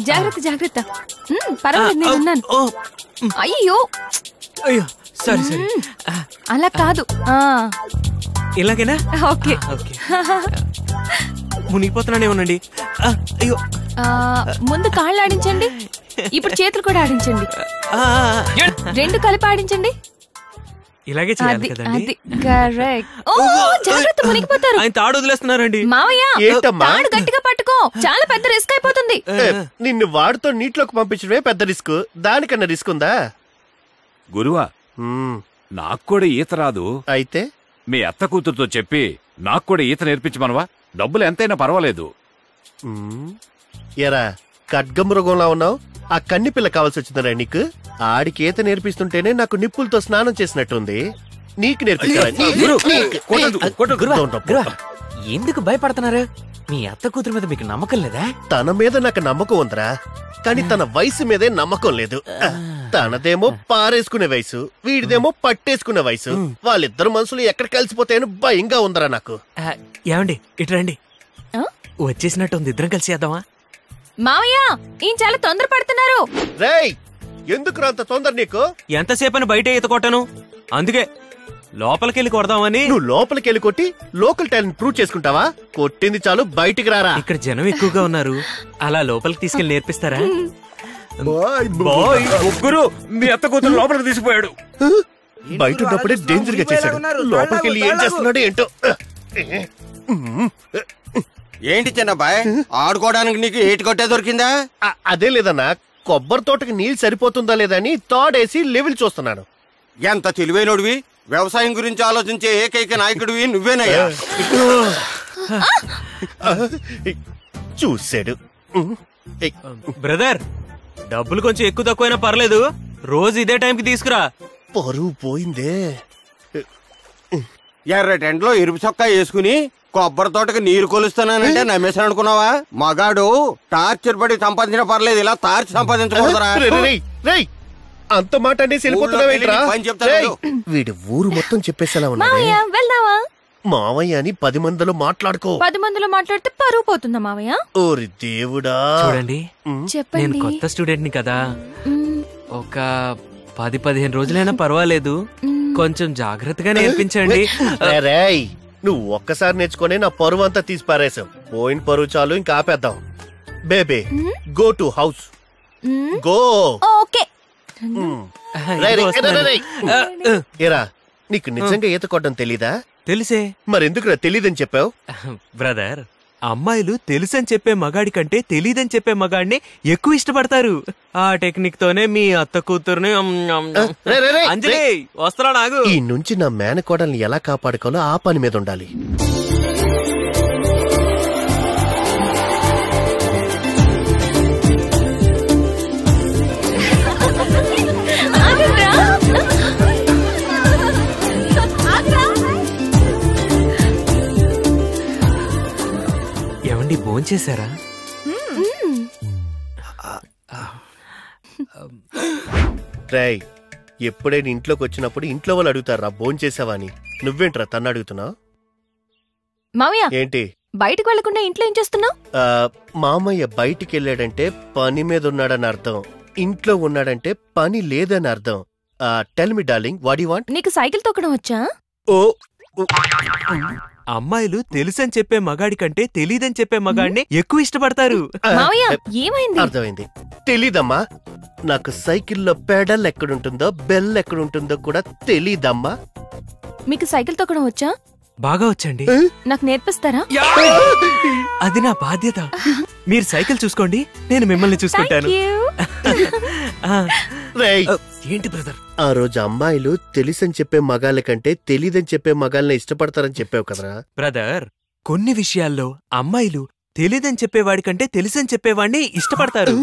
జాగ్రత్త జాగ్రత్త. పర్వాలేదు, నేనున్నాను. అయ్యో అయ్యో, సారీ సారీ. అలా కాదు. ఇలాగేనా? ఓకే. మునిగిపోతున్నానేమోనండి. అయ్యో, ముందు కాళ్ళు ఆడించండి, ఇప్పుడు చేతులు కూడా ఆడించండి. రెండు కలిపి ఆడించండి. ఇలాగే చేయాలి కదండి. కరెక్ట్. ఓ జాగ్రత్త, మునిగిపోతారు. ఆయన తాడు వదిలేస్తున్నారండి. మావయ్య, తాడు గట్టిగా పట్టుకో, చాలా పెద్ద రిస్క్ అయిపోతుంది. నిన్ను వాడితో నీటిలోకి పంపించడమే పెద్ద రిస్క్, దానికన్నా రిస్క్ ఉందా? గురువా, నాకు కూడా ఈత రాదు. అయితే మీ అత్త కూతురుతో చెప్పి నాకు కూడా ఈత నేర్పించమనవా? డబ్బులు ఎంతైనా పర్వాలేదు. ఎరా ఖడ్గమృగంలా ఉన్నావు, ఆ కన్ని పిల్ల కావాల్సి వచ్చిందరా నీకు? ఆడికి ఈత నేర్పిస్తుంటేనే నాకు నిప్పులతో స్నానం చేసినట్టుంది. నీకు ఎందుకు భయపడుతున్నారు? మీ అత్త కూతురు మీద మీకు నమ్మకం లేదా? తన మీద నాకు నమ్మకం ఉందిరా, కానీ తన వయసు మీదే నమ్మకం లేదు. తనదేమో పారేసుకునే వయసు, వీడిదేమో పట్టేసుకునే వయసు. వాళ్ళిద్దరు మనుషులు ఎక్కడ కలిసిపోతాయని భయంగా ఉందరా నాకు. ఏమండి, ఇటు రండి. వచ్చేసినట్టుంది, ఇద్దరం కలిసి చేద్దామా? మావయ్య, ఈయన చాలా తొందర పడుతున్నారు. రేయ్, ఎందుకు అంత తొందర నీకు? ఎంతసేపని బయట ఈత కొట్టాను, అందుకే లోపలికెళ్ళి కొడదామని. నువ్వు లోపలికెళ్ళి కొట్టి లోకల్ టాలెంట్ ప్రూవ్ చేసుకుంటావా? కొట్టింది చాలు, బయటికి రారా. ఇక్కడ జనం ఎక్కువగా ఉన్నారు, అలా లోపలికి తీసుకెళ్లి నేర్పిస్తారా? ముగ్గురు మీ అత్త కూతురు లోపలికి తీసుకుపోయాడు. బయట ఉన్నప్పుడే డేంజర్ గా చేశాడు, లోపలికెళ్ళి ఏం చేస్తున్నాడు ఏంటో. ఏంటి చిన్నబాయ్, ఆడుకోవడానికి నీకు ఏటి కొట్టే దొరికిందా? అదే లేదన్నా, కొబ్బరి తోటకి నీళ్ళు సరిపోతుందా లేదా అని తోడేసి లెవెల్ చూస్తున్నాను. ఎంత తెలివైనడివి, వ్యవసాయం గురించి ఆలోచించే ఏకైక నాయకుడివి నువ్వేనయ్యా. చూసాడు. బ్రదర్, డబ్బులు కొంచెం ఎక్కువ తక్కువైనా పర్లేదు, రోజు ఇదే టైంకి తీసుకురా. పరువు పోయిందే. ఎర్రటెంట్లో ఎరుపు చొక్కా వేసుకుని కొబ్బరి తోటకి నీరు కొలుస్తానంటే నమ్మేశాను అనుకున్నావా? మగాడు టార్చర్ పడి సంపాదించిన పర్లేదు, ఇలా తార్చి సంపాదించకూడదురా. అంత మాట అనేసి వీడు ఊరు మొత్తం చెప్పేసేలా ఉన్నాడు. వెళ్దావా? మావయ్య అని 10 మందిలో మాట్లాడుకో. 10 మందిలో మాట్లాడితే పరువు పోతుందా మావయ్య? ఓరి దేవుడా. చూడండి, చెప్పండి. నేను కొత్త స్టూడెంట్ ని కదా, ఒక 10-15 రోజులైనా పర్వాలేదు, కొంచెం జాగ్రత్తగా నేర్పించండి. నువ్వు ఒక్కసారి నేర్చుకుని నా పరువు అంతా తీసి పారేసావు. పోయిన పరువు చాలు, ఇంకా ఆపేద్దాం. బేబే, go to house, go. Okay. ఏరా, నీకు నిజంగా ఈత కొట్టడం తెలీదా? తెలిసే. మరెందుకు తెలీదని చెప్పావు? బ్రదర్, అమ్మాయిలు తెలుసని చెప్పే మగాడి కంటే తెలీదని చెప్పే మగాడిని ఎక్కువ ఇష్టపడతారు. ఆ టెక్నిక్ తోనే మీ అత్త కూతురుని అంజలి వస్త్రా నాగు. ఈ నుంచి నా మేనకోడల్ని ఎలా కాపాడుకోవాలో ఆ పని మీద ఉండాలి. ఏమండి, భోంచేశారా? రేయ్, ఎప్పుడైనా ఇంట్లోకి వచ్చినప్పుడు ఇంట్లో వాళ్ళు అడుగుతారా భోంచేసావా అని. నువ్వేంట్రా తన్ను అడుగుతున్నావు? మామయ్య, ఏంటి బయటకు వెళ్లకుండా ఇంట్లో ఏం చేస్తున్నావు? మామయ్య బయటికి వెళ్ళాడంటే పని మీద ఉన్నాడని అర్థం, ఇంట్లో ఉన్నాడంటే పని లేదని అర్థం. Tell me darling, what you want? నీకు సైకిల్ తొక్కడం వచ్చా? ఓ, అమ్మాయిలు తెలుసని చెప్పే మగాడి కంటే తెలీదని చెప్పే మగాడిని ఎక్కువ ఇష్టపడతారు. ఏమైంది? అర్థమైంది. తెలీదమ్మా, నాకు సైకిల్లో పెడల్ ఎక్కడుంటుందో బెల్ ఎక్కడుంటుందో కూడా తెలీదమ్మా. మీకు సైకిల్ తొక్కడం వచ్చా? బాగా వచ్చండి. నాకు నేర్పిస్తారా? అది నా బాధ్యత. మీరు సైకిల్ చూసుకోండి, నేను మిమ్మల్ని చూసుకుంటాను. ఏంటి బ్రదర్, ఆ రోజు అమ్మాయిలు తెలుసని చెప్పే మగాళ్ళ కంటే తెలీదని చెప్పే మగాళ్ళని ఇష్టపడతారని చెప్పావు కదరా? బ్రదర్, కొన్ని విషయాల్లో అమ్మాయిలు తెలీదని చెప్పేవాడి కంటే తెలుసని చెప్పేవాడిని ఇష్టపడతారు.